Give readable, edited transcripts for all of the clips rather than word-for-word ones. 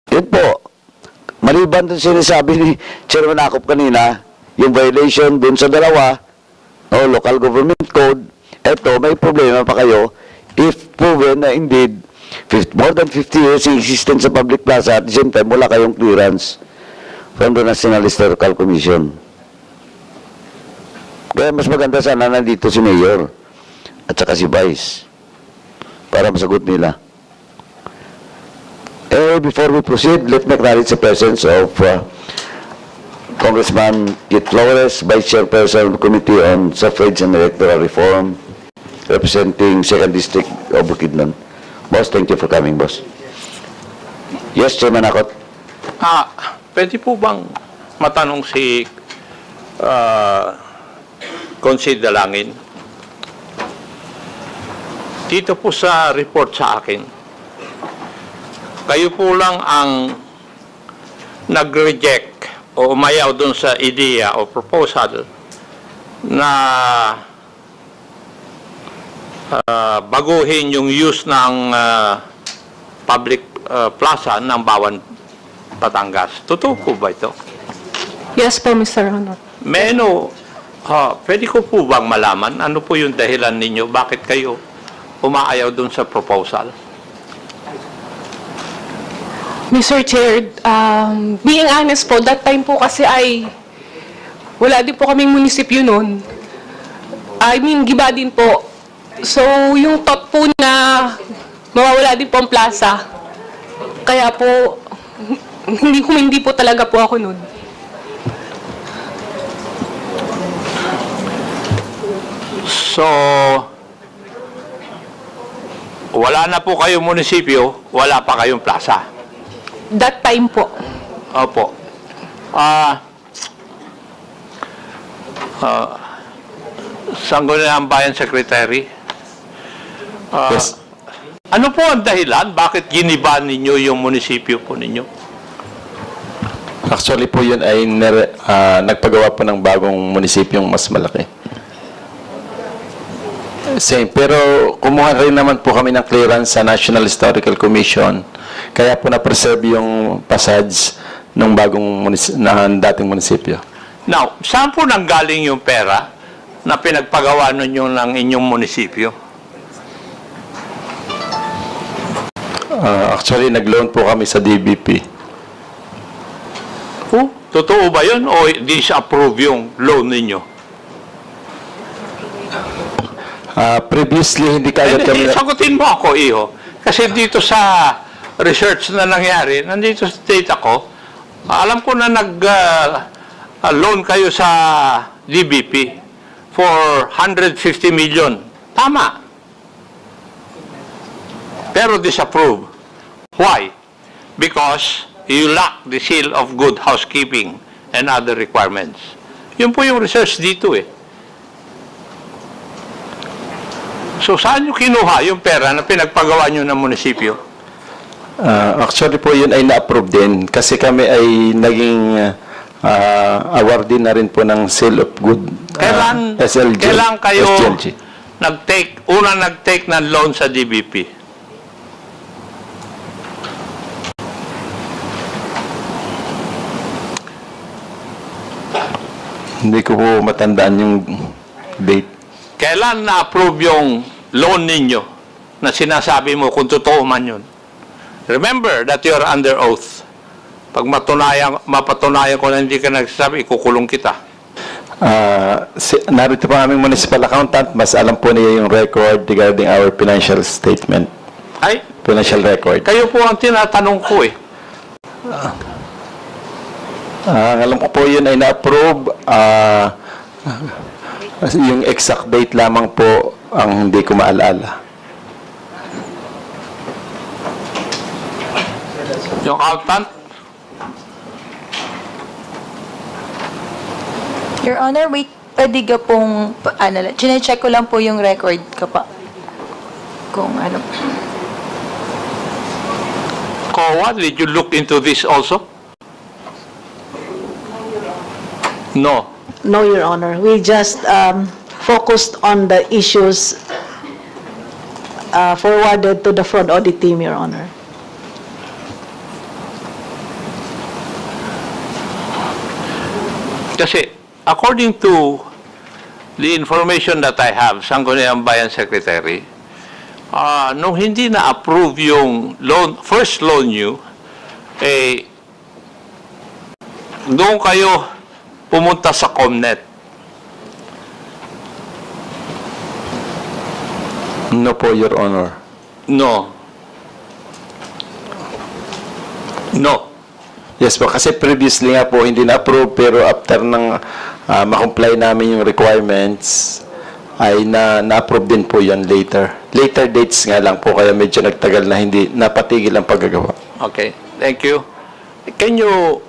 Yun po. Maliban dun sinasabi ni Chairman Akop kanina, yung violation dun sa dalawa, local government code, eto, may problema pa kayo if proven na indeed more than 50 years in existence sa public plaza at the same time wala kayong clearance from the National Historical Commission. Kaya mas maganda sana nandito si Mayor at saka si Vice para masagot nila. Before we proceed, let me acknowledge the presence of Congressman Kit Flores, Vice Chairperson of the Committee on Suffrage and Electoral Reform, representing 2nd District of Bukidnon. Boss, thank you for coming, boss. Yes, Chairman Akot. Pwede po bang matanong si Consid Dalangin? Dito po sa report sa akin, kayo po lang ang nag-reject o umayaw dun sa idea o proposal na baguhin yung use ng public plaza ng Bawan, Batangas. Totoo po ba ito? Yes po, Mr. Honor. Pwede ko po bang malaman ano po yung dahilan ninyo? Bakit kayo umaayaw dun sa proposal? Mr. Chair, being honest po, that time po kasi ay wala din po kaming munisipyo noon. I mean, giba din po. So, yung thought po na mawawala din po ang plaza. Kaya po, hindi po talaga po ako noon. So, wala na po kayong munisipyo, wala pa kayong plaza. That time po. Opo. Sangguniang Bayan Secretary. Yes. Ano po ang dahilan? Bakit giniba ninyo yung munisipyo po ninyo? Actually po yun ay nagpagawa po ng bagong munisipyong mas malaki. Same. Pero kumuha rin naman po kami ng clearance sa National Historical Commission. Kaya po na-preserve yung passage ng dating munisipyo. Now, saan po nanggaling yung pera na pinagpagawa ninyo ng inyong munisipyo? Actually, nag-loan po kami sa DBP. Totoo ba yun o disapprove yung loan ninyo? Previously, hindi kagad kami... Sagutin mo ako, Iho. Kasi dito sa research na nangyari, nandito sa data ko, alam ko na nag-loan kayo sa DBP for 150 million. Tama. Pero disapprove. Why? Because you lack the seal of good housekeeping and other requirements. Yun po yung research dito eh. So, saan nyo kinuha yung pera na pinagpagawa nyo ng munisipyo? Actually po yun ay na-approve din kasi kami ay naging awardee na rin po ng Seal of Good SLG. Kailan kayo SGLG. nag-take ng loan sa DBP? Hindi ko po matandaan yung date. Kailan na-approve yung loan ninyo na sinasabi mo kung totoo man yun? Remember that you are under oath. Pag mapatunayan ko na hindi ka nagsasabi, ikukulong kita. Narito pa aming municipal accountant, mas alam po niya yung record regarding our financial statement. Ay, Financial record. kayo po ang tinatanong ko eh. Alam ko po yun ay na-approve. Yung exact date lamang po ang hindi ko maalala. Yung accountant, Your Honor, wait, pwede ka pong, chine-check ko lang po yung record ka pa. Kung ano. COA, did you look into this also? No. No, Your Honor. We just focused on the issues forwarded to the fraud audit team, Your Honor. Kasi, according to the information that I have, Sangguniang Bayan Secretary, nung hindi na-approve yung first loan nyo, doon kayo pumunta sa COMNET. No po, Your Honor. No. No. Yes po, kasi previously nga po hindi na-approve, pero after ng ma-comply namin yung requirements, ay na-approve din po yan later. Later dates nga lang po, kaya medyo nagtagal na hindi napatigil ang paggagawa. Okay. Thank you. Can you,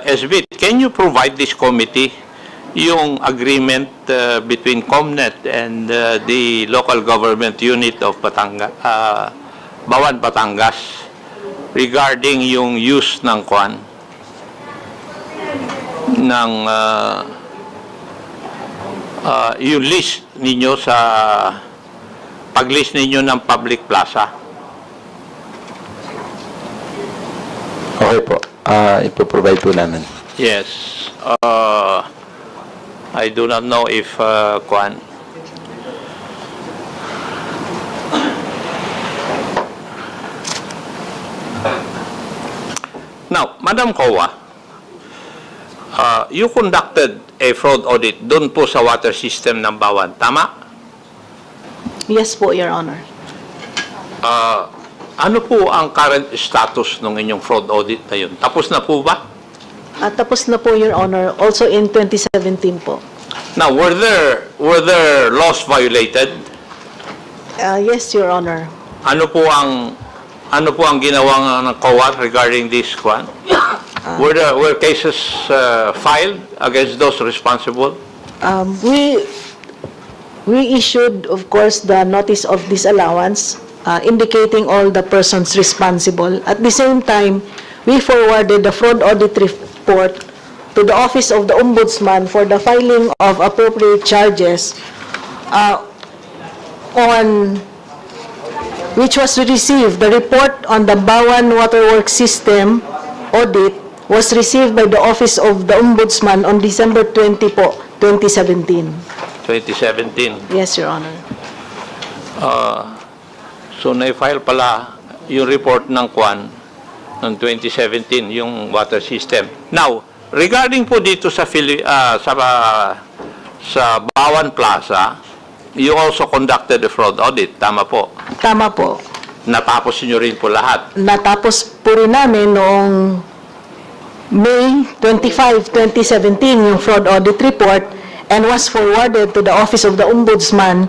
SB, can you provide this committee yung agreement between COMNET and the local government unit of Bawan, Batangas regarding yung use ng kwan ng yung list ninyo sa pag-list ninyo ng public plaza? Okay po. Ipoprovide po namin. Yes. I do not know if kwan. Now, Madam Kowa, you conducted a fraud audit doon po sa water system ng Bawan, tama? Yes po, Your Honor. Ano po ang current status ng inyong fraud audit na yun? Tapos na po ba? At tapos na po, Your Honor, also in 2017 po. Now, were there laws violated? Yes, Your Honor. Ano po ang ginawa ng COA regarding this one? Were cases filed against those responsible? We issued, of course, the notice of disallowance, indicating all the persons responsible. At the same time, we forwarded the fraud audit report to the Office of the Ombudsman for the filing of appropriate charges which was received. The report on the Bawan Waterworks System audit was received by the Office of the Ombudsman on December 20 po, 2017. 2017. Yes, Your Honor. So, na-file pala yung report ng Kwan ng 2017, yung water system. Now, regarding po dito sa Bawan Plaza, you also conducted a fraud audit, tama po? Tama po. Natapos nyo rin po lahat. Natapos po rin namin noong May 25, 2017 yung fraud audit report and was forwarded to the Office of the Ombudsman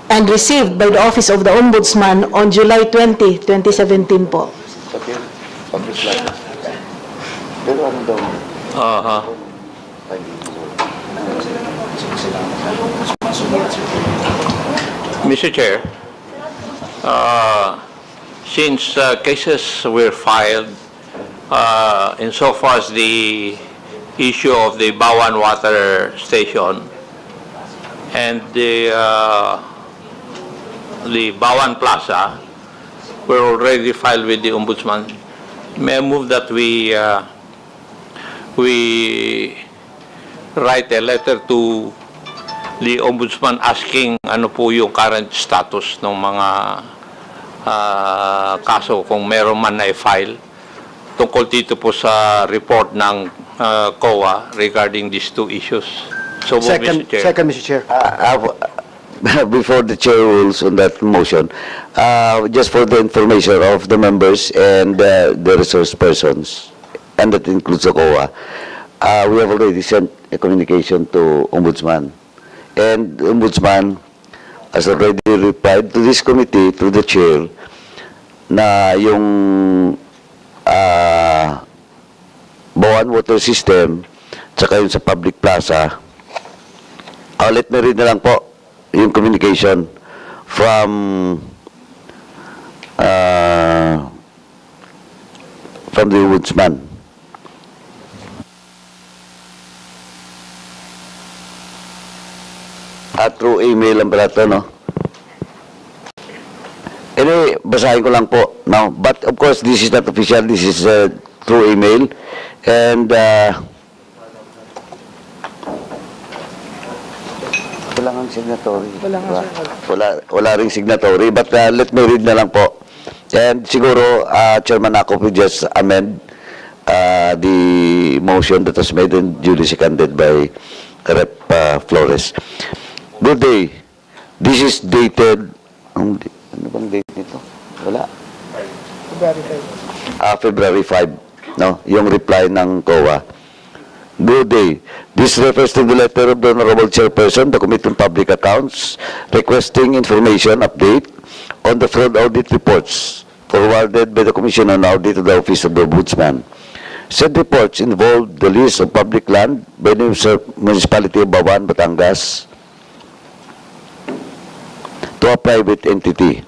and received by the Office of the Ombudsman on July 20, 2017 po. Mr. Chair, since cases were filed insofar as the issue of the Bawan Water Station and the Bawan Plaza were already filed with the Ombudsman, may I move that we write a letter to the Ombudsman asking ano po yung current status ng mga kaso kung meron man na i-file tungkol dito po sa report ng COA regarding these two issues. So, Mr. Chair. Second, Mr. Chair. Before the chair rules on that motion, just for the information of the members and the resource persons, and that includes the COA, we have already sent a communication to Ombudsman. And the Ombudsman has already replied to this committee, to the chair, na yung Bawan Water System, tsaka yung sa public plaza, ulit na rin na lang po yung communication from the Ombudsman. Through email ang pala ito, no? Anyway, basahin ko lang po. No? But of course, this is not official. This is through email. And Wala nga signatory. Wala ring signatory, but let me read na lang po. And siguro, Chairman Akop will just amend the motion that was made and duly seconded by Rep. Flores. Good day. This is dated, ano bang date nito? Wala. February 5. No? Yung reply ng COA. Good day. This refers to the letter of the Honorable Chairperson, the Committee on Public Accounts, requesting information update on the fraud audit reports forwarded by the Commission on Audit to the Office of the Ombudsman. Said reports involved the lease of public land by the Municipality of Bawan, Batangas, to a private entity.